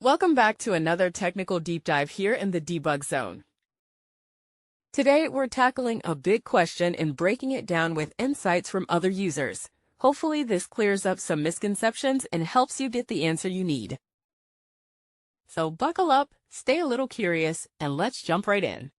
Welcome back to another technical deep dive here in the debug zone. Today, we're tackling a big question and breaking it down with insights from other users. Hopefully, this clears up some misconceptions and helps you get the answer you need. So buckle up, stay a little curious, and let's jump right in.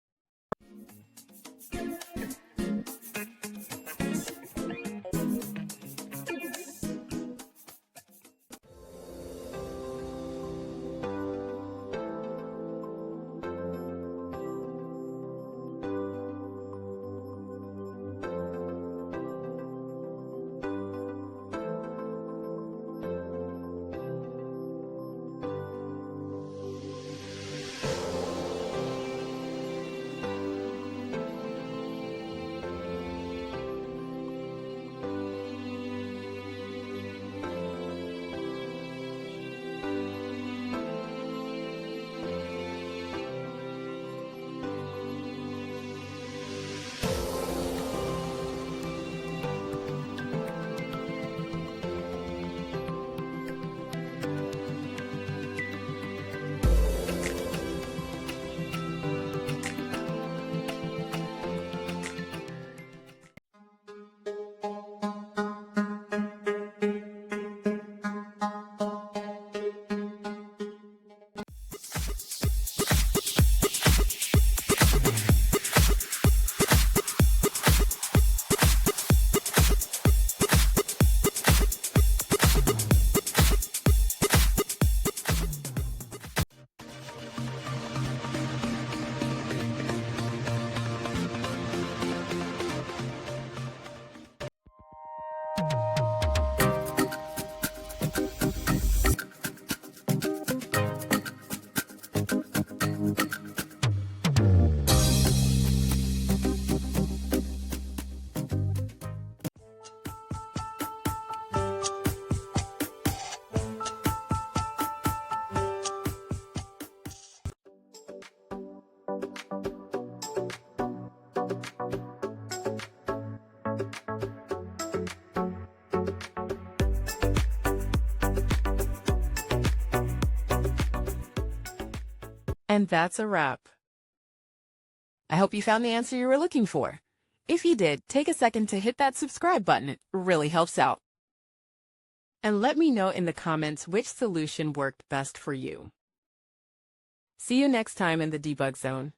And that's a wrap. I hope you found the answer you were looking for. If you did, take a second to hit that subscribe button. It really helps out. And let me know in the comments which solution worked best for you. See you next time in the debug zone.